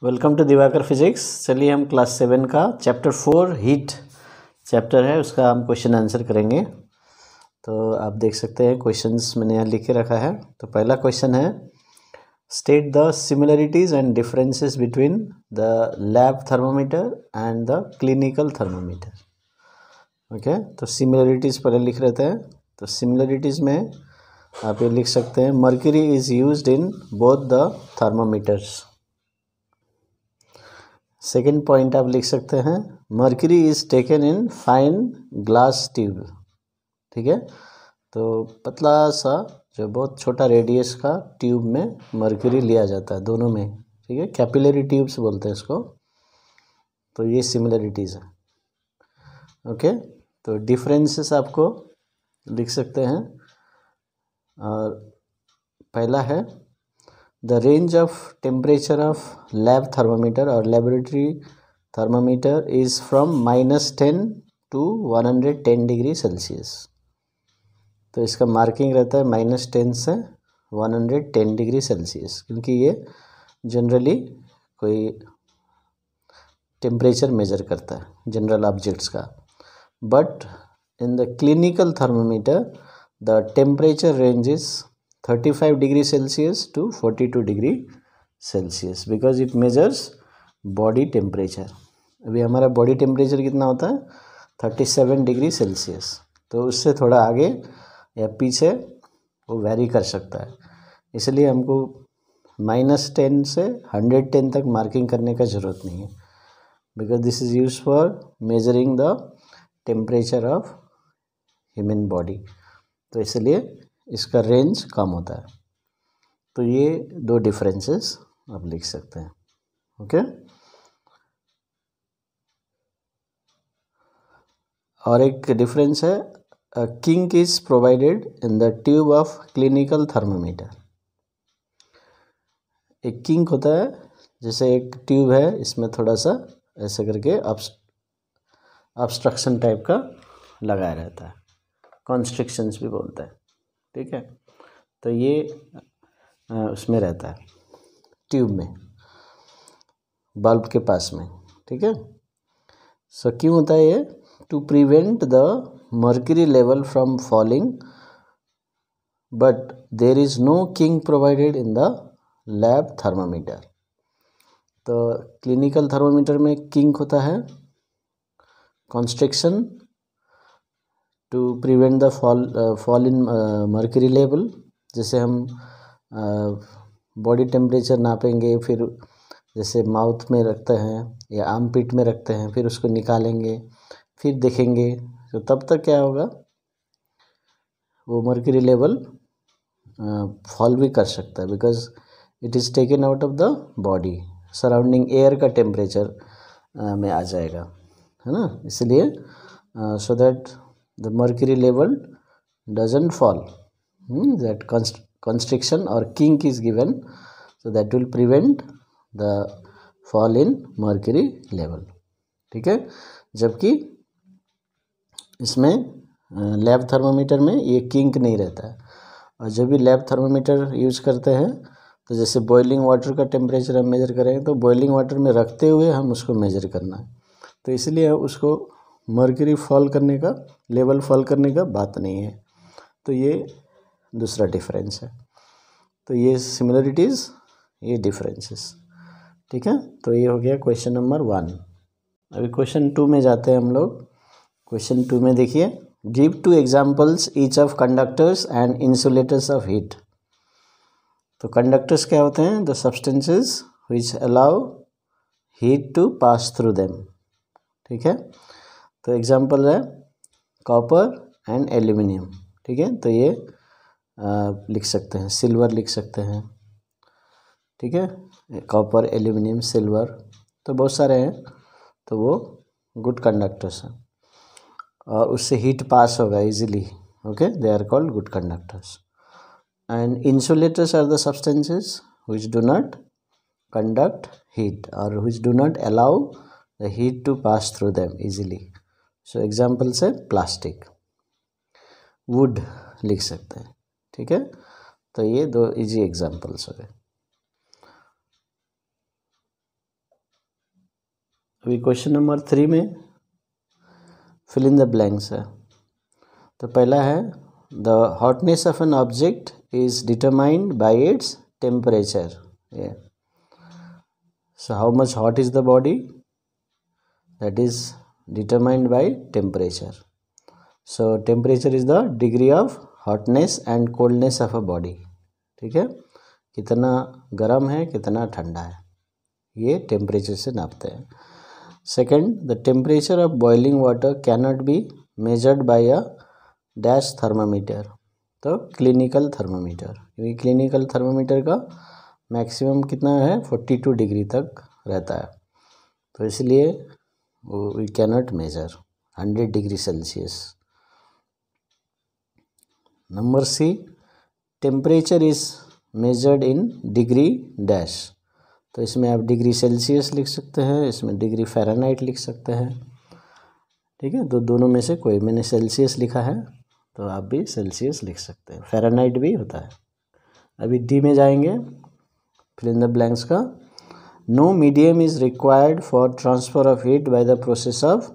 Welcome to Diwakar physics. चलिए हम class 7 का चैप्टर 4 हीट चैप्टर है, उसका हम क्वेश्चन आंसर करेंगे। तो आप देख सकते हैं क्वेश्चंस मैंने यहाँ लिख के रखा है। तो पहला क्वेश्चन है, state the similarities and differences between the lab thermometer and the clinical thermometer. Okay, तो सिमिलरिटीज़ पहले लिख लेते हैं। तो सिमिलरिटीज़ में आप ये लिख सकते हैं, mercury is used in both the thermometers. Second point आप लिख सकते हैं, mercury is taken in fine glass tube. ठीक है, तो पतला सा जो बहुत छोटा रेडियस का ट्यूब में मर्क्यूरी लिया जाता है, दोनों में। ठीक है, कैपिलरी ट्यूब्स बोलते हैं इसको। तो ये सिमिलरिटीज़ है। ओके, तो डिफरेंसेस आपको लिख सकते हैं। और पहला है, the range of temperature of lab thermometer or laboratory thermometer is from -10 to 110 degree Celsius. तो इसका मार्किंग रहता है -10 से 110 डिग्री सेल्सियस, क्योंकि ये जनरली कोई टेम्परेचर मेजर करता है जनरल ऑब्जेक्ट्स का। But in the clinical thermometer the temperature range is 35 degree Celsius to 42 degree Celsius, because it measures body temperature. अभी हमारा बॉडी टेम्परेचर कितना होता है, 37 डिग्री सेल्सियस। तो उससे थोड़ा आगे या पीछे वो वैरी कर सकता है, इसलिए हमको -10 से 110 तक मार्किंग करने का ज़रूरत नहीं है, because this is use for measuring the temperature of human body. तो इसलिए इसका रेंज कम होता है। तो ये दो डिफरेंसेस आप लिख सकते हैं। ओके, और एक डिफरेंस है, kink is provided in the tube of clinical thermometer. एक किंक होता है, जैसे एक ट्यूब है, इसमें थोड़ा सा ऐसे करके ऑब्स्ट्रक्शन टाइप का लगाया रहता है, कॉन्स्ट्रिक्शंस भी बोलते हैं। ठीक है, तो ये उसमें रहता है ट्यूब में, बल्ब के पास में। ठीक है, सो क्यों होता है ये, to prevent the mercury level from falling, but there is no kink provided in the lab thermometer. तो क्लिनिकल थर्मोमीटर में किंक होता है, constriction to prevent the fall in mercury level. जैसे हम बॉडी टेम्परेचर नापेंगे, फिर जैसे माउथ में रखते हैं या आर्म पिट में रखते हैं, फिर उसको निकालेंगे, फिर देखेंगे, तो तब तक क्या होगा, वो मर्क्यूरी लेवल फॉल भी कर सकता है, because it is taken out of the body, surrounding air का टेम्परेचर में आ जाएगा, है ना। इसलिए so that the mercury level doesn't fall, that constriction or kink is given, so that will prevent the fall in mercury level। ठीक है, जबकि इसमें लैब थर्मोमीटर में ये किंक नहीं रहता है। और जब भी लैब थर्मोमीटर यूज करते हैं, तो जैसे बॉइलिंग वाटर का टेम्परेचर हम मेजर करेंगे, तो बॉइलिंग वाटर में रखते हुए हम उसको मेजर करना है। तो इसलिए उसको मर्क्यूरी फॉल करने का, लेवल फॉल करने का बात नहीं है। तो ये दूसरा डिफरेंस है। तो ये सिमिलरिटीज़, ये डिफरेंसेस। ठीक है, तो ये हो गया क्वेश्चन नंबर 1। अभी क्वेश्चन 2 में जाते हैं हम लोग। क्वेश्चन 2 में देखिए, give 2 examples each of conductors and insulators of heat. तो कंडक्टर्स क्या होते हैं, the substances which allow heat to pass through them. ठीक है, तो एग्जाम्पल है कॉपर एंड एल्यूमिनियम। ठीक है, तो ये लिख सकते हैं, सिल्वर लिख सकते हैं। ठीक है, कॉपर, एल्यूमिनियम, सिल्वर, तो बहुत सारे हैं, तो वो गुड कंडक्टर्स हैं और उससे हीट पास होगा easily. Okay, they are called good conductors. And insulators are the substances which do not conduct heat और which do not allow the heat to pass through them easily. So examples है plastic, wood लिख सकते हैं। ठीक है, तो ये दो इजी एग्जाम्पल्स हो गए। अभी क्वेश्चन नंबर 3 में फिल इन द ब्लैंक्स है। तो पहला है the hotness of an object is determined by its temperature. So how much hot is the body, that is determined by temperature. So temperature is the degree of hotness and coldness of a body. ठीक है, कितना गर्म है कितना ठंडा है, ये temperature से नापते हैं। Second, the temperature of boiling water cannot be measured by a dash thermometer. तो क्लिनिकल थर्मामीटर, क्योंकि क्लिनिकल थर्मामीटर का मैक्सिमम कितना है 42 डिग्री तक रहता है, तो इसलिए we cannot measure 100 degree Celsius. Number C, temperature is measured in degree dash. तो इसमें आप डिग्री सेल्सियस लिख सकते हैं, इसमें डिग्री फ़ारेनहाइट लिख सकते हैं। ठीक है, तो दोनों में से कोई, मैंने सेल्सियस लिखा है तो आप भी सेल्सियस लिख सकते हैं, फ़ारेनहाइट भी होता है। अभी डी में जाएंगे, फिल इन द ब्लैंक्स का। No medium is required for transfer of heat by the process of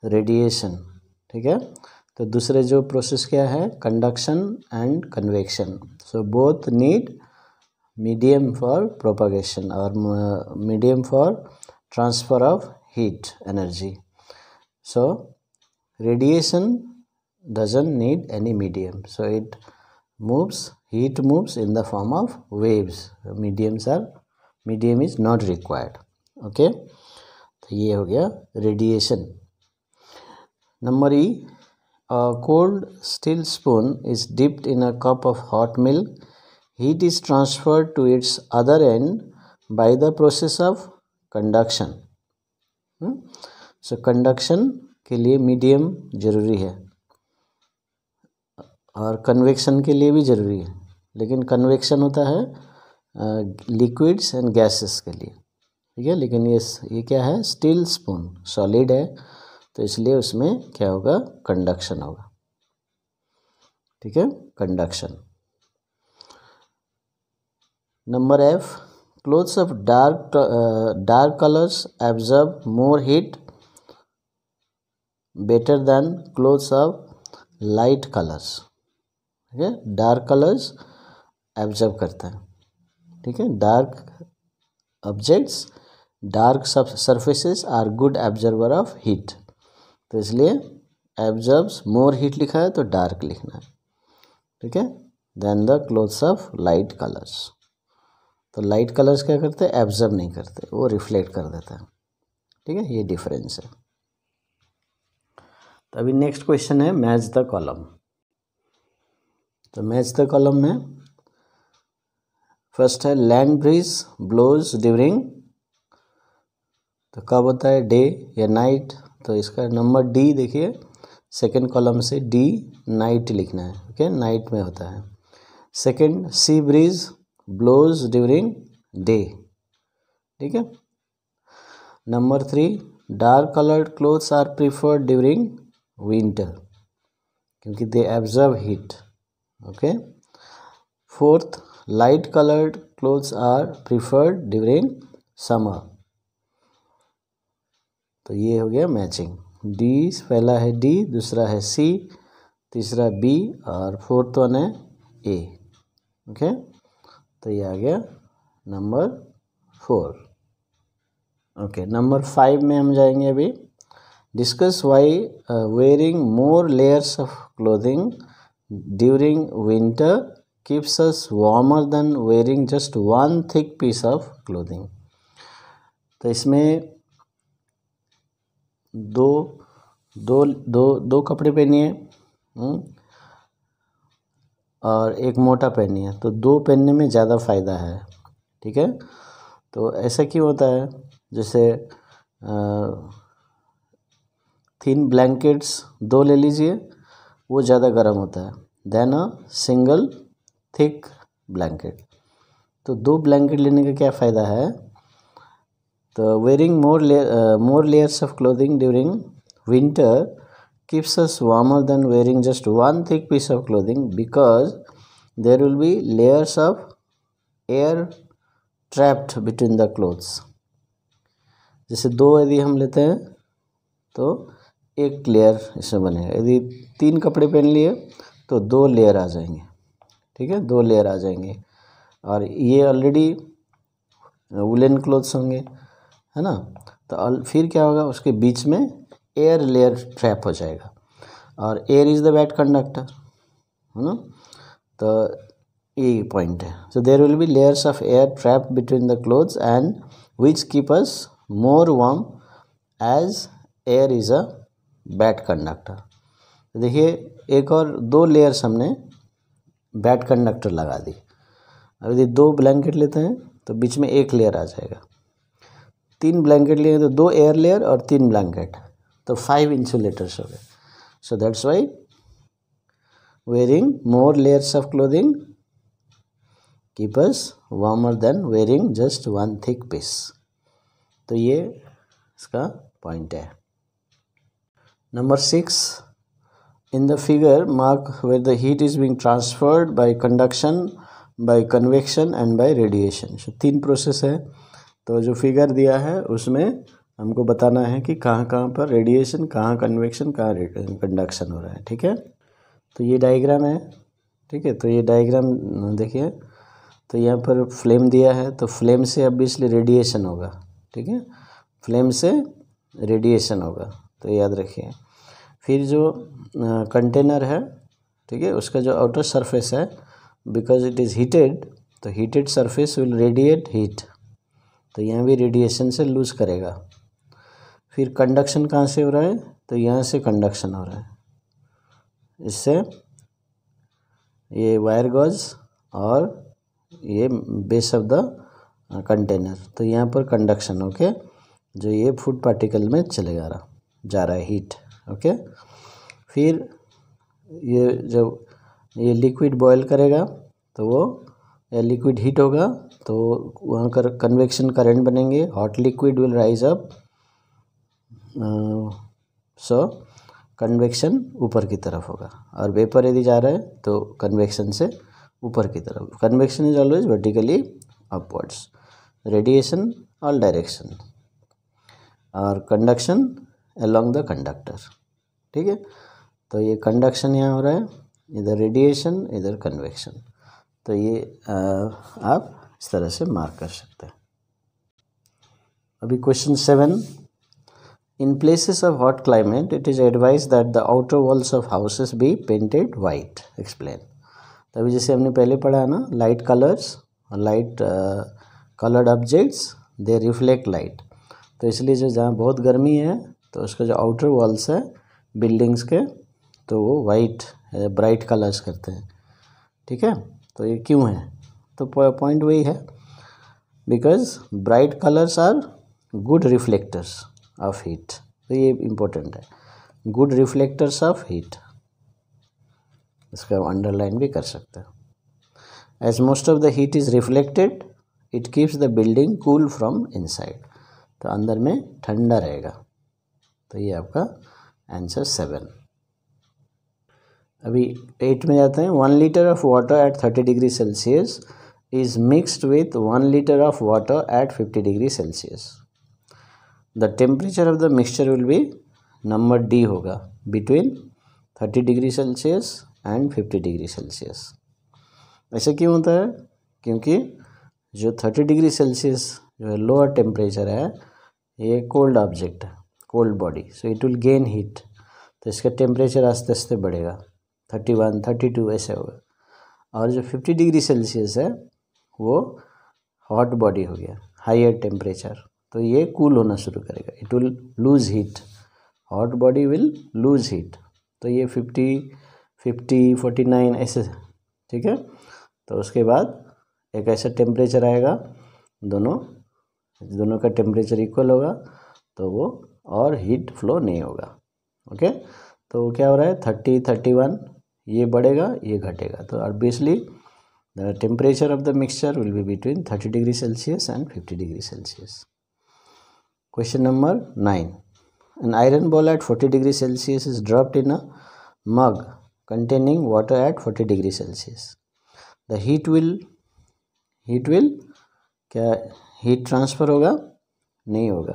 radiation. ठीक है, तो दूसरे जो प्रोसेस क्या है, conduction and convection. So both need medium for propagation और medium for transfer of heat energy. So radiation doesn't need any medium, so it moves, heat moves in the form of waves. Medium is not required. Okay, तो ये हो गया radiation. Number E, a cold steel spoon is dipped in a cup of hot milk. Heat is transferred to its other end by the process of conduction. So conduction के लिए medium जरूरी है और convection के लिए भी ज़रूरी है, लेकिन कन्वेक्शन होता है लिक्विड्स एंड गैसेस के लिए। ठीक है, लेकिन ये क्या है, स्टील स्पून, सॉलिड है, तो इसलिए उसमें क्या होगा, कंडक्शन होगा। ठीक है, conduction. Number F, clothes of dark colours absorb more heat better than clothes of light colours. ठीक है, डार्क कलर्स एब्जॉर्ब करता है। ठीक है, dark objects, dark surfaces are good absorber of heat, तो इसलिए एब्जॉर्ब्स मोर हीट लिखा है तो डार्क लिखना है। ठीक है, then the clothes of light colours. तो लाइट कलर्स क्या करते हैं, एब्जॉर्ब नहीं करते, वो रिफ्लेक्ट कर देता है। ठीक है, ये डिफरेंस है। तो अभी नेक्स्ट क्वेश्चन है मैच द कॉलम। तो मैच द कॉलम में फर्स्ट है लैंड ब्रीज ब्लोज ड्यूरिंग, तो कब होता है, डे या नाइट। तो इसका नंबर डी देखिए, सेकंड कॉलम से डी नाइट लिखना है। ओके, नाइट में होता है। Second, sea breeze blows during day. ठीक है। Number 3, dark coloured clothes are preferred during winter क्योंकि they absorb heat. Okay. 4th, light coloured clothes are preferred during summer. तो ये हो गया मैचिंग। डी, पहला है डी, दूसरा है सी, तीसरा बी और 4th वन है ए। ओके, तो ये आ गया नंबर 4। ओके, नंबर 5 में हम जाएंगे अभी। Discuss why wearing more layers of clothing during winter keeps us warmer than wearing just one thick piece of clothing. तो इसमें दो कपड़े पहनिए और एक मोटा पहनिए, तो 2 पहनने में ज़्यादा फ़ायदा है। ठीक है, तो ऐसा क्यों होता है, जैसे थिन ब्लैंकेट्स 2 ले लीजिए, वो ज़्यादा गर्म होता है than a single thick blanket. तो 2 ब्लैंकेट लेने का क्या फ़ायदा है, तो wearing more layers of clothing during winter keeps us warmer than wearing just one thick piece of clothing because there will be layers of air trapped between the clothes. जैसे 2 यदि हम लेते हैं तो एक लेयर इसमें बनेगा। यदि 3 कपड़े पहन लिए तो 2 लेयर आ जाएंगे, ठीक है, 2 लेयर आ जाएंगे। और ये ऑलरेडी वुलन क्लोथ्स होंगे, है ना। तो फिर क्या होगा, उसके बीच में एयर लेयर ट्रैप हो जाएगा, और air is the bad conductor, है ना। तो ये पॉइंट है। So there will be layers of air trap between the clothes and which keep us more warm as air is a bad conductor. देखिए एक और 2 लेयर्स हमने वेट कंडक्टर लगा दी। अब यदि 2 ब्लैंकेट लेते हैं तो बीच में एक लेयर आ जाएगा। 3 ब्लैंकेट लिए तो 2 एयर लेयर और 3 ब्लैंकेट, तो 5 इंसुलेटर्स हो गए। So that's why wearing more layers of clothing keep us warmer than wearing just one thick piece। तो ये इसका पॉइंट है। Number 6, in the figure mark where the heat is being transferred by conduction, by convection and by radiation। so 3 process है। तो जो figure दिया है उसमें हमको बताना है कि कहाँ कहाँ पर रेडिएशन, कहाँ कन्वेक्शन, कहाँ कंडक्शन हो रहा है, ठीक है। तो ये डायग्राम है, ठीक है। तो ये डायग्राम देखिए, तो यहाँ पर फ्लेम दिया है, तो फ्लेम से ऑब्वियसली रेडिएशन होगा, ठीक है, फ्लेम से रेडिएशन होगा, तो याद रखिए। फिर जो कंटेनर है, ठीक है, उसका जो आउटर सरफेस है, बिकॉज इट इज़ हीटेड, तो heated surface will radiate heat, तो यहाँ भी रेडिएशन से लूज करेगा। फिर कंडक्शन कहाँ से हो रहा है, तो यहाँ से कंडक्शन हो रहा है, इससे ये वायर गॉज और ये बेस ऑफ द कंटेनर, तो यहाँ पर कंडक्शन होके जो ये फूड पार्टिकल में चले जा रहा है हीट, ओके। फिर ये जब ये लिक्विड बॉयल करेगा तो वो या लिक्विड हीट होगा तो वहाँ कर कन्वेक्शन करंट बनेंगे, hot liquid will rise up, so convection ऊपर की तरफ होगा, और वेपर यदि जा रहा है तो कन्वेक्शन से ऊपर की तरफ। Convection is always vertically upwards, radiation all direction, और कंडक्शन अलोंग द कंडक्टर, ठीक है। तो ये कंडक्शन यहाँ हो रहा है, इधर रेडिएशन, इधर कन्वेक्शन, तो ये आप इस तरह से मार्क कर सकते हैं। अभी question 7, in places of hot climate it is advised that the outer walls of houses be painted white। explain। तो अभी जैसे हमने पहले पढ़ा है ना, लाइट कलर्स और लाइट कलर्ड ऑब्जेक्ट्स दे रिफ्लेक्ट लाइट, तो इसलिए जो जहाँ बहुत गर्मी है तो उसका जो आउटर वॉल्स है बिल्डिंग्स के, तो वो वाइट ब्राइट कलर्स करते हैं, ठीक है। तो ये क्यों है, तो पॉइंट वही है, because bright colours are good reflectors of heat, तो ये इम्पोर्टेंट है, गुड रिफ्लेक्टर्स ऑफ हीट, इसका अंडरलाइन भी कर सकते हैं। As most of the heat is reflected it keeps the building cool from inside, तो अंदर में ठंडा रहेगा, तो ये आपका आंसर 7। अभी 8 में जाते हैं। 1 litre of water at 30 degree Celsius is mixed with 1 litre of water at 50 degree Celsius. The temperature of the mixture will be, number D होगा, between 30 degree Celsius and 50 degree Celsius. ऐसा क्यों होता है, क्योंकि जो 30 डिग्री सेल्सियस जो है lower temperature है, ये कोल्ड ऑब्जेक्ट है, cold body, so it will gain heat, तो इसका टेम्परेचर आस्ते आस्ते बढ़ेगा, 31, 32 ऐसे होगा। और जो 50 डिग्री सेल्सियस है वो हॉट बॉडी हो गया, हायर टेम्परेचर, तो ये कूल होना शुरू करेगा, it will lose heat, hot body will lose heat, तो ये 50, 49 ऐसे, ठीक है। तो उसके बाद एक ऐसा टेम्परेचर आएगा, दोनों का टेम्परेचर इक्वल होगा, तो वो और हीट फ्लो नहीं होगा, ओके। तो क्या हो रहा है, 30, 31, ये बढ़ेगा, ये घटेगा, तो obviously the temperature of the mixture will be between 30 degree Celsius and 50 degree Celsius. Question number 9. An iron ball at 40 degree Celsius is dropped in a mug containing water at 40 degree Celsius. The heat will क्या heat transfer होगा, नहीं होगा,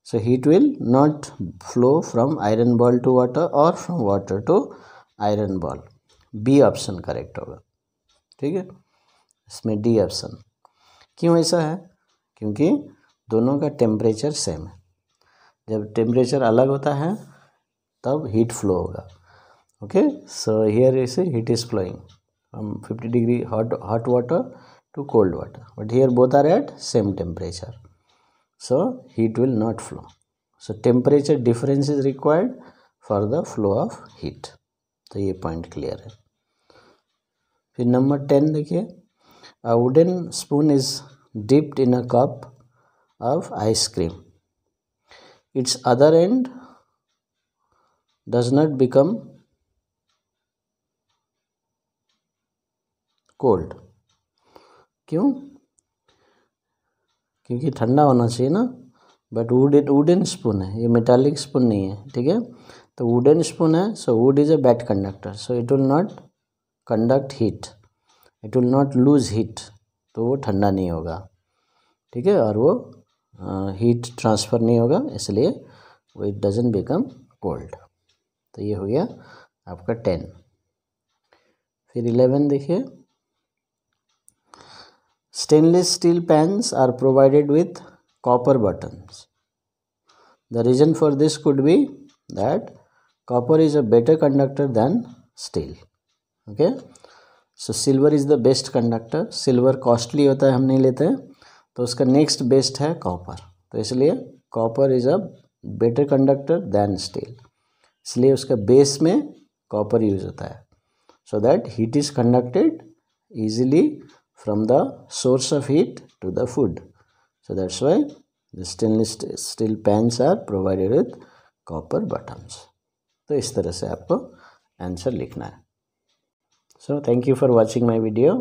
So heat will not flow from iron ball to water or from water to iron ball. B option correct होगा, ठीक है, इसमें D option. क्यों ऐसा है? क्योंकि दोनों का टेम्परेचर सेम है। जब टेम्परेचर अलग होता है तब हीट फ्लो होगा। Okay, so here is heat is flowing from 50 degree hot water to cold water, but here both are at same temperature, so heat will not flow. So temperature difference is required for the flow of heat. तो ये point clear है। फिर number 10 देखिए, a wooden spoon is dipped in a cup of ice cream. Its other end does not become cold. क्यों? क्योंकि ठंडा होना चाहिए ना, बट वुडन स्पून है, ये मेटालिक स्पून नहीं है, ठीक है। तो वुडन स्पून है, so would is a bad conductor, so it will not conduct heat, it will not lose heat, तो वो ठंडा नहीं होगा, ठीक है, और वो हीट ट्रांसफ़र नहीं होगा, इसलिए वो इट डजंट बिकम कोल्ड। तो ये हो गया आपका 10। फिर 11 देखिए, stainless steel pans are provided with copper buttons. The reason for this could be that copper is a better conductor than steel. Okay, so silver is the best conductor. Silver costly होता है, हम नहीं लेते हैं, तो उसका next best है copper, तो इसलिए copper is a better conductor than steel, इसलिए उसका बेस में कॉपर यूज होता है, so that heat is conducted easily from the source of heat to the food. So that's why the stainless steel pans are provided with copper buttons. तो इस तरह से आपको आंसर लिखना है। So thank you for watching my video.